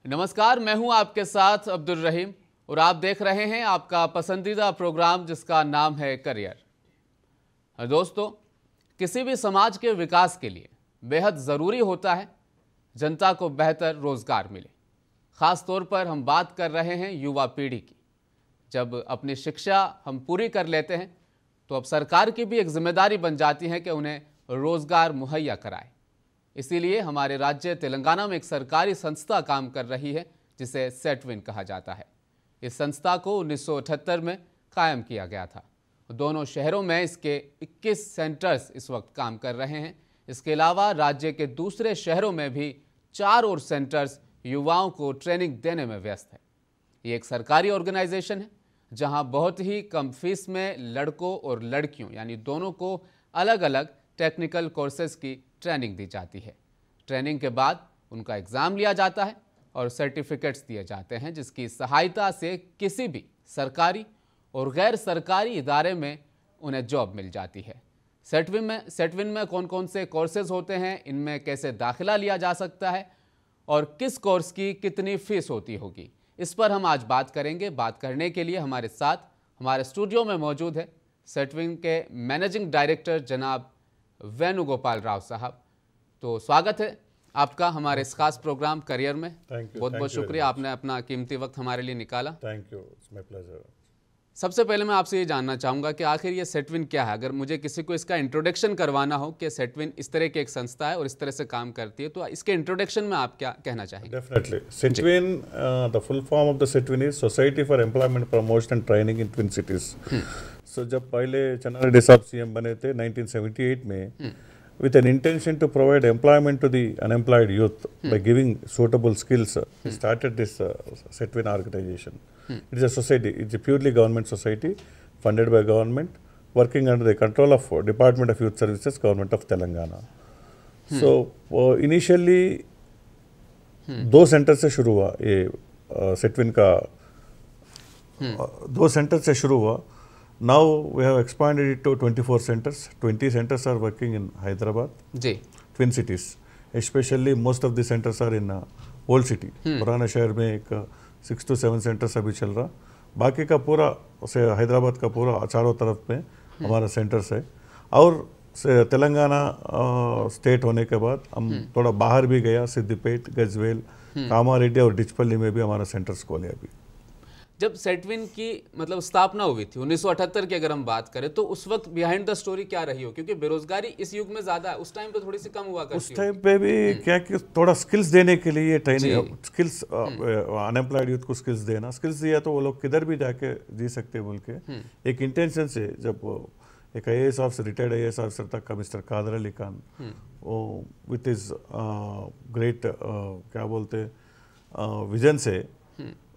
नमस्कार, मैं हूं आपके साथ अब्दुल रहीम और आप देख रहे हैं आपका पसंदीदा प्रोग्राम जिसका नाम है करियर। दोस्तों, किसी भी समाज के विकास के लिए बेहद ज़रूरी होता है जनता को बेहतर रोज़गार मिले। ख़ास तौर पर हम बात कर रहे हैं युवा पीढ़ी की। जब अपनी शिक्षा हम पूरी कर लेते हैं तो अब सरकार की भी एक जिम्मेदारी बन जाती है कि उन्हें रोज़गार मुहैया कराए। इसीलिए हमारे राज्य तेलंगाना में एक सरकारी संस्था काम कर रही है जिसे सेटविन कहा जाता है। इस संस्था को 1978 में कायम किया गया था। दोनों शहरों में इसके 21 सेंटर्स इस वक्त काम कर रहे हैं। इसके अलावा राज्य के दूसरे शहरों में भी 4 और सेंटर्स युवाओं को ट्रेनिंग देने में व्यस्त है। ये एक सरकारी ऑर्गेनाइजेशन है जहां बहुत ही कम फीस में लड़कों और लड़कियों यानी दोनों को अलग अलग टेक्निकल कोर्सेज की ट्रेनिंग दी जाती है। ट्रेनिंग के बाद उनका एग्ज़ाम लिया जाता है और सर्टिफिकेट्स दिए जाते हैं जिसकी सहायता से किसी भी सरकारी और गैर सरकारी इदारे में उन्हें जॉब मिल जाती है। सेटविन में कौन कौन से कोर्सेज होते हैं, इनमें कैसे दाखिला लिया जा सकता है और किस कोर्स की कितनी फ़ीस होती होगी, इस पर हम आज बात करेंगे। बात करने के लिए हमारे साथ हमारे स्टूडियो में मौजूद है सेटविन के मैनेजिंग डायरेक्टर जनाब वेणुगोपाल राव साहब। तो स्वागत है आपका हमारे इस खास प्रोग्राम करियर में। बहुत बहुत शुक्रिया, आपने अपना कीमती वक्त हमारे लिए निकाला। Thank you, it's my pleasure. सबसे पहले मैं आपसे ये जानना चाहूँगा कि आखिर ये सेटविन क्या है। अगर मुझे किसी को इसका इंट्रोडक्शन करवाना हो कि सेटविन इस तरह की एक संस्था है और इस तरह से काम करती है, तो इसके इंट्रोडक्शन में आप क्या कहना चाहेंगे? Definitely SETWIN, the full form of the SETWIN is society for employment promotion and training in twin cities. So जब पहले चन्ना रेड्डी साहब सीएम बने थे 1978 में, with an intention to provide employment to the unemployed youth by giving suitable skills, we started this Setwin organization. It is a society, it's a purely government society, funded by government, working under the control of Department of Youth Services, Government of Telangana. So, initially, 2 centre से शुरू हुआ ये सेटविन का, 2 centre से शुरू हुआ। Now we have expanded it to 24 centers. 20 centers are working in Hyderabad, Twin Cities. Especially most of the centers are in Old City. पुराना शहर में एक 6 to 7 centers अभी चल रहा। बाकी का पूरा से हैदराबाद का पूरा चारों तरफ में हमारा सेंटर्स है। और तेलंगाना स्टेट होने के बाद हम थोड़ा बाहर भी गया, सिद्दीपेट, गजवेल, कामारेड्डी और डिचपल्ली में भी हमारा सेंटर्स खोले अभी। जब सेटविन की मतलब स्थापना हुई थी 1978 की अगर हम बात करें तो उस वक्त बिहाइंड द स्टोरी क्या रही हो, क्योंकि बेरोजगारी इस युग में ज्यादा है, उस टाइम पे थोड़ी सी कम हुआ करती उस टाइम पे भी क्या कि थोड़ा स्किल्स देने के लिए ट्रेनिंग, स्किल्स अनएम्प्लॉयड यूथ को स्किल्स देना, स्किल्स दिया तो वो लोग किधर भी जाके जी सकते बोल के एक इंटेंशन से जब एक IAS officer, retired IAS officer तक का मिस्टर कादर अली खान, वो विथ इज ग्रेट क्या बोलते विजन से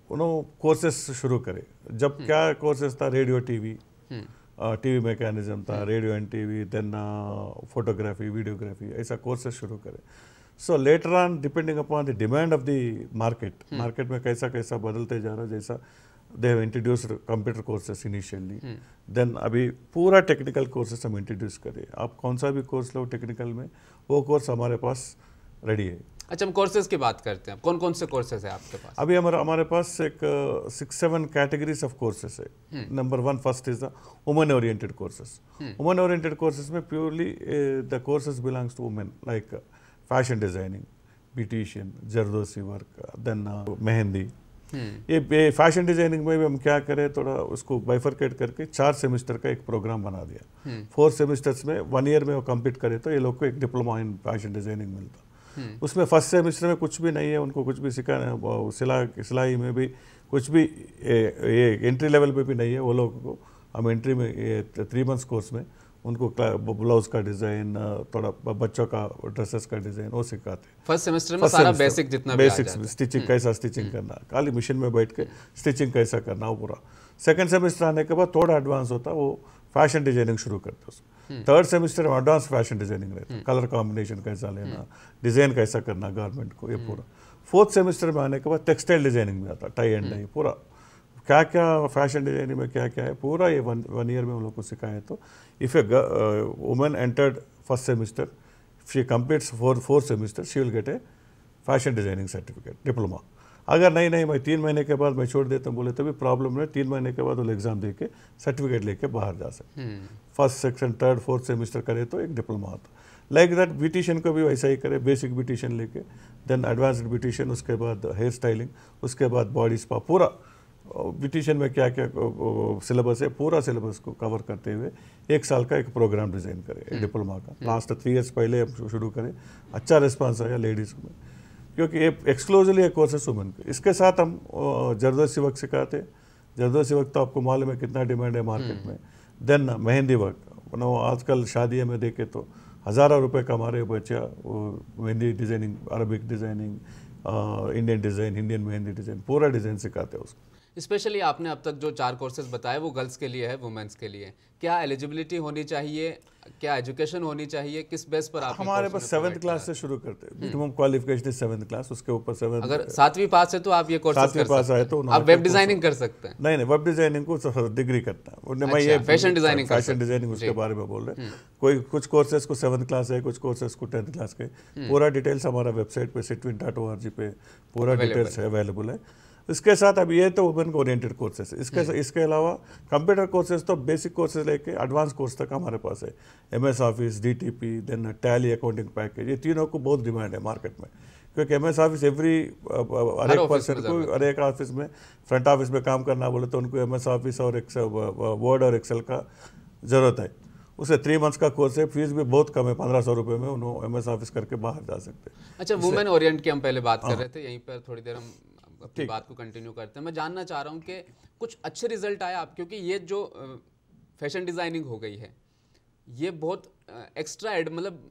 उन्होंने कोर्सेस शुरू करे। जब क्या कोर्सेस था, रेडियो टीवी मैकेनिज्म था, radio and TV, then photography, videography, ऐसा कोर्सेस शुरू करे। So later on depending upon the demand of the market में कैसा कैसा बदलते जा रहा है, जैसा they have introduced computer courses initially, then अभी पूरा टेक्निकल कोर्सेस हम इंट्रोड्यूस करें। आप कौन सा भी कोर्स लो टेक्निकल में, वो कोर्स हमारे पास रेडी है। अच्छा, हम कोर्सेज की बात करते हैं। कौन कौन से कोर्सेज है आपके पास? अभी हमारे पास एक 6-7 कैटेगरीज ऑफ कोर्सेस है। Number 1 first is the women oriented courses. Women oriented courses में purely the courses belongs to women, like fashion designing, beautician, zardozi work, then mehndi. ये फैशन डिजाइनिंग में भी हम क्या करें, थोड़ा उसको बाइफरकेट करके 4 सेमेस्टर का एक प्रोग्राम बना दिया। 4 सेमेस्टर्स में 1 ईयर में वो कंप्लीट करे तो ये लोग को एक डिप्लोमा इन फैशन डिजाइनिंग मिलता। उसमें फर्स्ट सेमेस्टर में कुछ भी नहीं है, उनको कुछ भी सिखाना, सिलाई में भी कुछ भी ये एंट्री लेवल पे भी नहीं है। वो लोगों को हम एंट्री में ये 3 मंथ्स कोर्स में उनको ब्लाउज का डिज़ाइन, थोड़ा बच्चों का ड्रेसेस का डिज़ाइन वो सिखाते हैं। फर्स्ट सेमेस्टर में सारा बेसिक जितना बेसिक्स, स्टिचिंग कैसा स्टिचिंग करना, खाली मशीन में बैठ के स्टिचिंग कैसा करना, वो पूरा। सेकंड सेमेस्टर आने के बाद थोड़ा एडवांस होता, वो फैशन डिजाइनिंग शुरू करते उसमें। थर्ड सेमेस्टर में एडवांस फैशन डिजाइनिंग रहता है, कलर कॉम्बिनेशन कैसा लेना, डिज़ाइन कैसा करना गारमेंट को, ये पूरा। 4th सेमेस्टर में आने के बाद टेक्सटाइल डिजाइनिंग में आता, टाई एंड डाई, पूरा क्या क्या फैशन डिजाइनिंग में क्या क्या है पूरा ये 1 ईयर में हम लोग को सिखाया। तो if a woman entered first semester, she completes 4 semesters, she will get a fashion designing certificate, diploma. अगर नहीं मैं 3 महीने के बाद मैं छोड़ देता हूँ बोले तभी प्रॉब्लम नहीं, 3 महीने के बाद वो एग्जाम दे के सर्टिफिकेट लेके बाहर जा सकते। First section third fourth semester करे तो एक डिप्लोमा होता। लाइक दैट ब्यूटिशियन को भी वैसा ही करे, बेसिक ब्यूटिशियन लेके देन एडवांस्ड ब्यूटिशियन, उसके बाद हेयर स्टाइलिंग, उसके बाद बॉडी स्पा। पूरा ब्यूटिशियन में क्या क्या सिलेबस है पूरा सिलेबस को कवर करते हुए 1 साल का एक प्रोग्राम डिज़ाइन करें डिप्लोमा का। लास्ट 3 इयर्स पहले हम शुरू करें, अच्छा रिस्पांस आया लेडीज़ में, क्योंकि ये एक्सक्लूसिवली एक कोर्स है वुमेन के। इसके साथ हम जरदोसी वर्क सिखाते। जरदोसी वर्क तो आपको मालूम है कितना डिमांड है मार्केट में। देन मेहंदी वर्क, आजकल शादियों में देखे तो हज़ारों रुपए का हमारे बच्चा वो mehndi designing, Arabic designing, Indian design, Indian mehndi design, पूरा डिज़ाइन सिखाते हैं उसको। स्पेशली आपने अब तक जो 4 कोर्सेज बताए वो गर्ल्स के लिए है, वुमेन्स के लिए क्या एलिजिबिलिटी होनी चाहिए, क्या एजुकेशन होनी चाहिए, किस बेस पर आप? हमारे पास 7th क्लास से शुरू करते हैं, मिनिमम क्वालिफिकेशन है 7th क्लास, उसके ऊपर 7 अगर 7वीं पास है तो आप ये कोर्स कर सकते हैं। तो आप वेब डिजाइनिंग कर सकते हैं। नहीं वेब डिजाइनिंग को डिग्री करता है। मैं ये फैशन डिजाइनिंग उसके बारे में बोल रहे हैं। कोई कुछ कोर्सेज को 7th क्लास है, कुछ कोर्सेज को 10th क्लास के। पूरा डिटेल्स हमारा वेबसाइट पे citwin.org पे पूरा डिटेल्स है, अवेलेबल है। इसके साथ अब ये तो वुमेन को ओरिएंटेड कोर्सेज है। इसके अलावा कंप्यूटर कोर्सेज तो बेसिक कोर्सेज लेके एडवांस कोर्स तक हमारे पास है। MS office, DTP, then Tally, accounting package, ये तीनों को बहुत डिमांड है मार्केट में, क्योंकि MS ऑफिस हर एक पर्सन को हर एक ऑफिस में फ्रंट ऑफिस में काम करना बोले तो उनको MS ऑफिस और वर्ड और एक्सेल का ज़रूरत है। उसे 3 मंथ्स का कोर्स है, फीस भी बहुत कम है, 1500 रुपये में उन्होंने MS ऑफिस करके बाहर जा सकते हैं। अच्छा, वुमेन ओरिएंट की हम पहले बात कर रहे थे, यहीं पर थोड़ी देर हम अपनी बात को कंटिन्यू करते हैं। मैं जानना चाह रहा हूँ कि कुछ अच्छे रिजल्ट आए आप, क्योंकि ये जो फैशन डिज़ाइनिंग हो गई है ये बहुत एक्स्ट्रा मतलब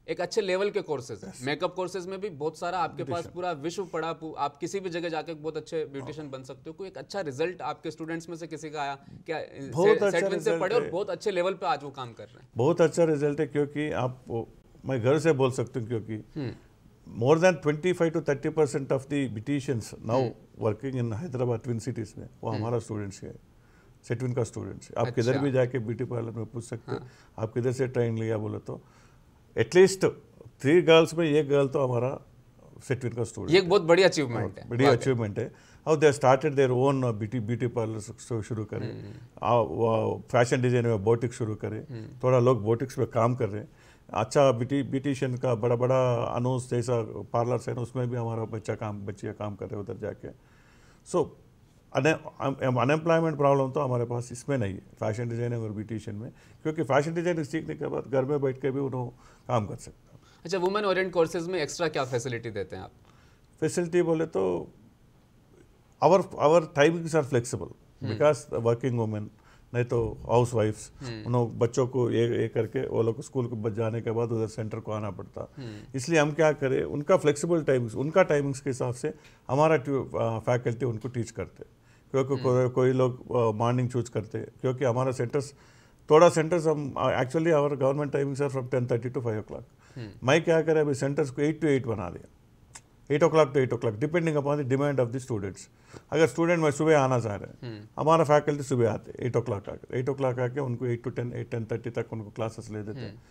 एक अच्छे लेवल के कोर्सेज हैं। मेकअप कोर्सेज में भी बहुत सारा आपके पास पूरा विश्व पड़ा, आप किसी भी जगह जाके बहुत अच्छे ब्यूटिशियन बन सकते हो। कोई एक अच्छा रिजल्ट आपके स्टूडेंट्स में से किसी का आया क्या? सेटविन से पढ़े और बहुत अच्छे लेवल पे आज वो काम कर रहे हैं। बहुत अच्छा रिजल्ट है, क्योंकि आप मैं घर से बोल सकती हूँ, क्योंकि more than 25 to 30% of the beauticians now working in Hyderabad Twin Cities में वो हमारा स्टूडेंट्स है, सेटविन का स्टूडेंट्स है। आप किधर भी जाके ब्यूटी पार्लर में पूछ सकते हैं, आप किधर से ट्रेन लिया बोले तो एटलीस्ट 3 गर्ल्स में 1 गर्ल तो हमारा सेटविन का स्टूडेंट। ये एक बहुत बड़ी अचीवमेंट है, बड़ी अचीवमेंट है। और they started their own beauty parlour शुरू करें, फैशन डिजाइन में बोटिक्स शुरू करें, थोड़ा लोग बोटिक्स में काम कर रहे हैं। अच्छा ब्यूटिशियन का बड़ा बड़ा अनूस जैसा पार्लर्स है ना, उसमें भी हमारा बच्चियाँ काम कर रहे हैं उधर जाके। सो अनएम्प्लॉयमेंट प्रॉब्लम तो हमारे पास इसमें नहीं है, फैशन डिजाइनिंग और ब्यूटिशियन में, क्योंकि फैशन डिजाइनिंग सीखने के बाद घर में बैठ के भी उन्होंने काम कर सकते हैं। अच्छा, वुमेन ओरिएंट कोर्सेज में एक्स्ट्रा क्या फैसिलिटी देते हैं आप? फैसिलिटी बोले तो our timings are flexible, because working women नहीं तो हाउस वाइफ्स, उन्होंने बच्चों को ये करके वो लोग स्कूल को जाने के बाद उधर सेंटर को आना पड़ता। इसलिए हम क्या करें, उनका फ्लेक्सिबल टाइमिंग्स, उनका टाइमिंग्स के हिसाब से हमारा फैकल्टी उनको टीच करते, क्योंकि कोई लोग मॉर्निंग चूज करते, क्योंकि हमारा सेंटर्स हम actually our government timings are from 10:30 to 5 o'clock। मैं क्या करें, अभी सेंटर्स को 8 to 8 बना दिया, 8 o'clock to 8 o'clock depending upon the demand of the students. अगर स्टूडेंट में सुबह आना चाह रहे हैं, हमारा फैकल्टी सुबह आते 8 o'clock आकर, 8 o'clock आके उनको 8 to 10, 10:30 तक उनको क्लासेस ले देते हैं।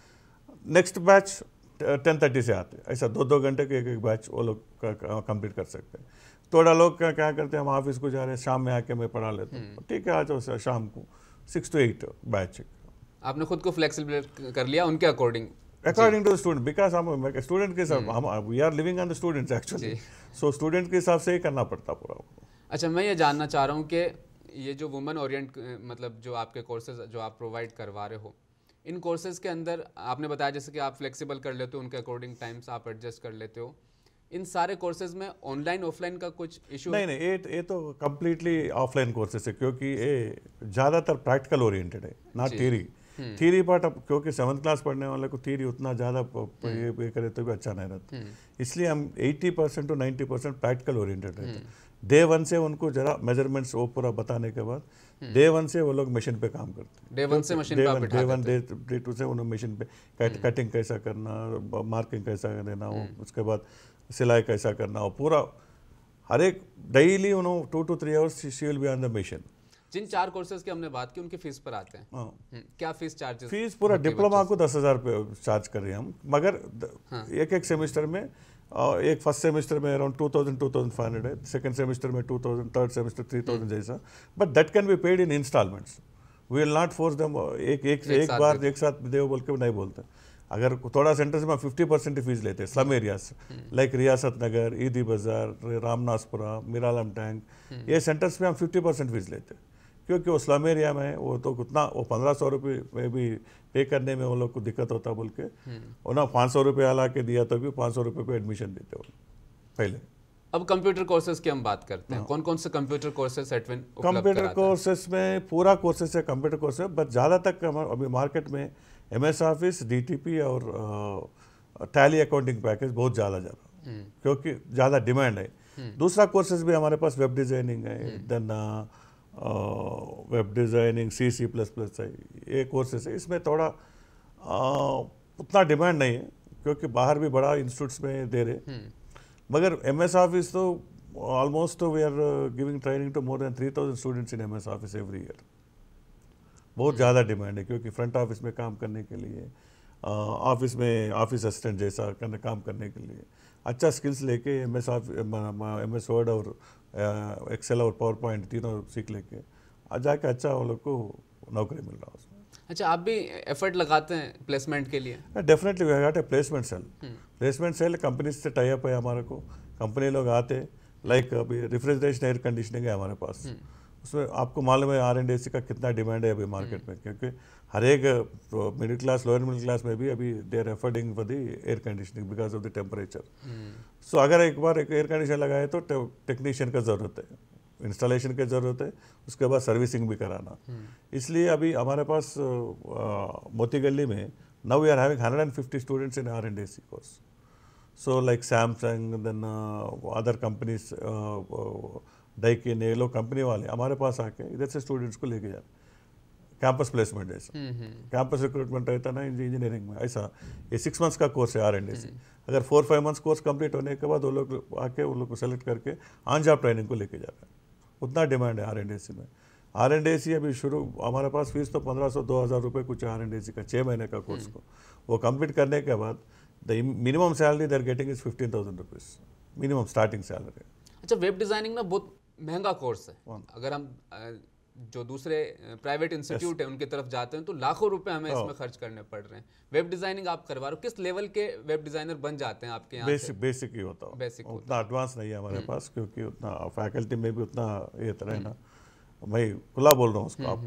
नेक्स्ट बैच 10:30 से आते, ऐसा 2-2 घंटे के एक बैच वो लोग कंप्लीट कर सकते हैं। थोड़ा लोग क्या करते हैं, हम ऑफिस को जा रहे हैं, शाम में आके मैं पढ़ा लेता हूँ, ठीक है, आज शाम को 6 to 8 बैच। आपने खुद को फ्लेक्सिबल कर लिया उनके according to the student, because हम स्टूडेंट के साथ हम we are living on the students actually, so student के हिसाब से ही करना पड़ता पूरा। अच्छा, मैं ये जानना चाह रहा हूँ कि ये जो वुमेन ओरिएंट मतलब जो आपके कोर्सेज जो आप प्रोवाइड करवा रहे हो, इन कोर्सेज के अंदर आपने बताया जैसे कि आप फ्लेक्सिबल कर लेते हो, उनके अकॉर्डिंग टाइम्स आप एडजस्ट कर लेते हो। इन सारे कोर्सेज में ऑनलाइन ऑफलाइन का कुछ इशू? नहीं, ये तो कम्प्लीटली ऑफलाइन कोर्सेज है, क्योंकि ये ज़्यादातर प्रैक्टिकल ओरिएंटेड है, नॉट थियरी। थियरी पार्ट अब क्योंकि 7th क्लास पढ़ने वाले को थियरी उतना ज़्यादा ये करे तो भी अच्छा नहीं रहता, इसलिए हम 80% to 90% प्रैक्टिकल ओरिएंटेड रहते हैं। डे 1 से उनको जरा मेजरमेंट्स वो पूरा बताने के बाद डे 1 से वो लोग मशीन पे काम करते हैं। डे 1 से मशीन पे आप बिठा देते हैं। डे 2 से उन्होंने मशीन पे कटिंग कैसा करना, मार्किंग कैसा देना, उसके बाद सिलाई कैसा करना, और पूरा हर एक डेली उन्होंने 2 to 3 hours she will be on the machine. जिन 4 कोर्सेज की हमने बात की उनकी फीस पर आते हैं। क्या फीस चार्जेस? फीस पूरा डिप्लोमा को 10,000 रुपये चार्ज कर रहे हैं हम, मगर एक सेमेस्टर में एक फर्स्ट सेमेस्टर में अराउंड 2,000-2,500 है, सेकंड सेमेस्टर में 2,000, थर्ड सेमेस्टर 3,000 जैसा, but that can be paid in instalments. We will not force them एक बार एक साथ दे बोल के नहीं बोलते। अगर थोड़ा सेंटर्स में 50% फीस लेते हैं, स्लम एरियाज लाइक रियासत नगर, ईदी बाजार, रामनासपुरा, मिरालम टैंक, ये सेंटर्स में हम 50% फीस लेते हैं, क्योंकि वो स्लम एरिया में वो तो उतना वो 1,500 रुपये में भी पे करने में वो लोग को दिक्कत होता बोल के और ना 500 रुपये ला के दिया तो भी 500 रुपये पे एडमिशन देते वो पहले। अब कंप्यूटर कोर्सेज की हम बात करते हैं। कौन कौन से कंप्यूटर कोर्सेज सेटविन कंप्यूटर कोर्सेज में पूरा कोर्सेज है कंप्यूटर कोर्सेज, बट ज़्यादा तक अभी मार्केट में MS ऑफिस, DTP और टैली अकाउंटिंग पैकेज बहुत ज़्यादा क्योंकि ज़्यादा डिमांड है। दूसरा कोर्सेज भी हमारे पास वेब डिज़ाइनिंग है, देन वेब डिज़ाइनिंग C++ है, ये कोर्सेज है। इसमें थोड़ा उतना डिमांड नहीं है क्योंकि बाहर भी बड़ा इंस्टीट्यूट्स में दे रहे, मगर MS ऑफिस तो almost we are giving training to more than 3,000 students in MS office every year. बहुत ज़्यादा डिमांड है क्योंकि फ्रंट ऑफिस में काम करने के लिए, ऑफिस में ऑफिस असिस्टेंट जैसा काम करने के लिए अच्छा स्किल्स लेके MS वर्ड और एक्सेल और पावर पॉइंट तीनों सीख लेके जाके अच्छा वो लोग को नौकरी मिल रहा है उसमें। अच्छा, आप भी एफर्ट लगाते हैं प्लेसमेंट के लिए? Definitely we got a placement cell. Placement cell company से टाई अप है हमारे को, कंपनी लोग आते लाइक अभी रेफ्रिजरेशन एयर कंडीशनिंग है हमारे पास, उसमें आपको मालूम है R&D का कितना डिमांड है अभी मार्केट में, क्योंकि हर एक middle class lower middle class में भी अभी they are affording for the air conditioning because of the temperature. So अगर एक बार एक एयर कंडीशनर लगाए तो टेक्नीशियन का ज़रूरत है, इंस्टॉलेशन की ज़रूरत है, उसके बाद सर्विसिंग भी कराना। इसलिए अभी हमारे पास मोती गली में now we are having 150 students in R&D course. So like Samsung, then other companies, Daikin, ये लोग कंपनी वाले हमारे पास आके इधर से स्टूडेंट्स को लेके जाए, कैंपस प्लेसमेंट जैसा कैंपस रिक्रूटमेंट रहता ना इंजीनियरिंग में, ऐसा ये 6 मंथ्स का कोर्स है R&D। अगर 4-5 मंथ्स कोर्स कंप्लीट होने के बाद वो लोग आके उन लोग को सेलेक्ट करके ऑन जॉब ट्रेनिंग को लेके जा रहे हैं। उतना डिमांड है R&D में। R&D अभी शुरू हमारे पास फीस तो 1,500-2,000 रुपये कुछ R&D का 6 महीने का कोर्स को, वो कंप्लीट करने के बाद the minimum salary they are getting is 15,000 rupees minimum starting salary. अच्छा, वेब डिज़ाइनिंग ना बहुत महंगा कोर्स है। अगर हम जो दूसरे प्राइवेट इंस्टीट्यूट है उनकी तरफ जाते हैं तो लाखों रुपए हमें इसमें खर्च करने पड़ रहे हैं। वेब डिज़ाइनिंग आप करवा रहे हो, किस लेवल के वेब डिज़ाइनर बन जाते हैं आपके यहाँ? बेसिक ही होता है, बेसिक उतना एडवांस नहीं है हमारे पास, क्योंकि उतना फैकल्टी में भी उतना ये तरह ना, मैं खुला बोल रहा हूँ उसको आप,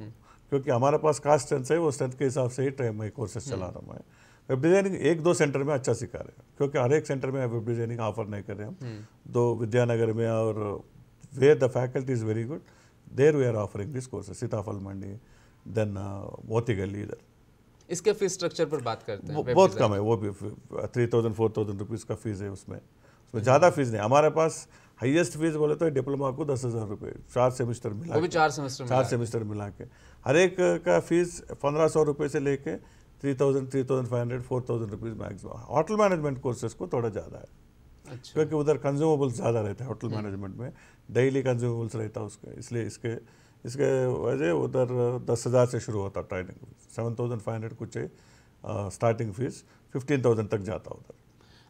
क्योंकि हमारे पास कास्ट स्ट्रेंथ है, वो स्ट्रेंथ के हिसाब से ही मैं कोर्सेज चला रहा हूँ। मैं वेब डिज़ाइनिंग 1-2 सेंटर में अच्छा सिखा रहे हैं, क्योंकि हर एक सेंटर में वेब डिज़ाइनिंग ऑफर नहीं कर रहे हम। 2 विद्यानगर में और where the faculty is very good, there we are offering this courses, Sitaphal Mandi, then मोती गली इधर। इसके फीस स्ट्रक्चर पर बात करते हैं, बहुत कम है, वो भी 3,000-4,000 रुपीज़ का फीस है उसमें ज़्यादा फीस नहीं। हमारे पास हाईएस्ट फीस बोले तो डिप्लोमा को 10,000 रुपये 4 सेमेस्टर मिला, वो भी 4 सेमेस्टर मिला के हर एक का फीस 1,500 रुपये से लेके 3,000, 3,500, 4,000 rupees maximum. Hotel management courses को थोड़ा ज़्यादा है। अच्छा। क्योंकि उधर कंज्यूमेबल्स ज़्यादा रहते हैं होटल मैनेजमेंट में, डेली कंज्यूमेबल्स रहता है उसके, इसलिए इसके वजह उधर 10,000 से शुरू होता ट्रेनिंग, 7,500 कुछ है स्टार्टिंग फीस, 15,000 तक जाता उधर।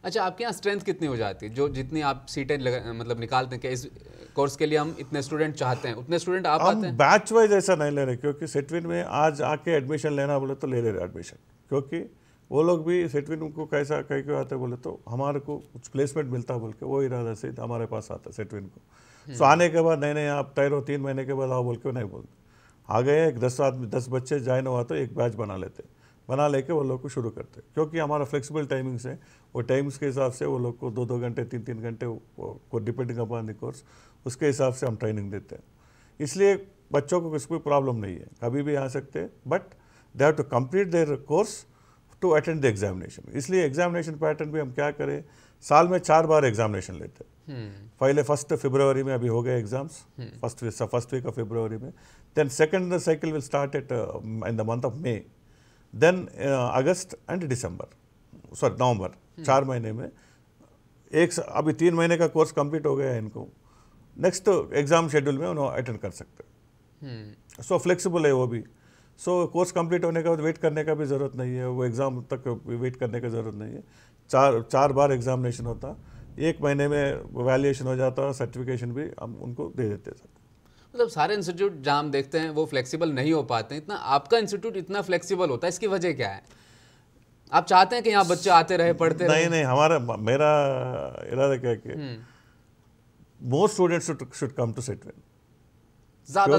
अच्छा, आपके यहाँ स्ट्रेंथ कितनी हो जाती है? जो जितनी आप सीटें मतलब निकालते हैं कि इस कोर्स के लिए हम इतने स्टूडेंट चाहते हैं, उतने स्टूडेंट आप आते हैं? बैच वाइज ऐसा नहीं ले रहे, क्योंकि सेटविन में आज आके एडमिशन लेना बोले तो ले रहे एडमिशन, क्योंकि वो लोग भी सेटविन को कैसा कह के आते बोले तो हमारे को कुछ प्लेसमेंट मिलता बोल के वो इरादा से हमारे पास आता सेटविन को। सो आने के बाद नहीं आप तैयार हो 3 महीने के बाद आओ बोल के नहीं बोलते, आ गए 10 बच्चे ज्वाइन हुआ तो एक बैच बना लेके वो लोग को शुरू करते, क्योंकि हमारा फ्लेक्सिबल टाइमिंग्स है, वो टाइम्स के हिसाब से वो लोग को 2-2 घंटे 3-3 घंटे को डिपेंडिंग अपॉन द कोर्स उसके हिसाब से हम ट्रेनिंग देते हैं। इसलिए बच्चों को किसी कोई प्रॉब्लम नहीं है, कभी भी आ सकते हैं, but they have to complete their course to attend the examination. इसलिए एग्जामिनेशन पैटर्न भी हम क्या करें, साल में 4 बार एग्जामिनेशन लेते हैं। पहले 1 फरवरी में अभी हो गए exams, first week of February में, then second cycle will start at in the month of May, then August and November, 4 महीने में अभी 3 महीने का कोर्स कंप्लीट हो गया है इनको, नेक्स्ट एग्जाम शेड्यूल में उन्होंने अटेंड कर सकते हैं। सो फ्लेक्सिबल है वो भी। सो कोर्स कंप्लीट होने के बाद वेट करने का भी ज़रूरत नहीं है, वो एग्ज़ाम तक वेट करने की ज़रूरत नहीं है। चार बार एग्जामिनेशन होता, 1 महीने में वैल्यूएशन हो जाता, सर्टिफिकेशन भी हम उनको दे देते सर। मतलब सारे इंस्टीट्यूट जहाँ हम देखते हैं वो फ्लेक्सिबल नहीं हो पाते हैं, इतना आपका इंस्टीट्यूट इतना फ्लेक्सिबल होता है, इसकी वजह क्या है? आप चाहते हैं कि यहाँ बच्चे आते रहे, पढ़ते रहे? नहीं, मेरा इरादा क्या है कि most students should come to SETWIN. ज़्यादा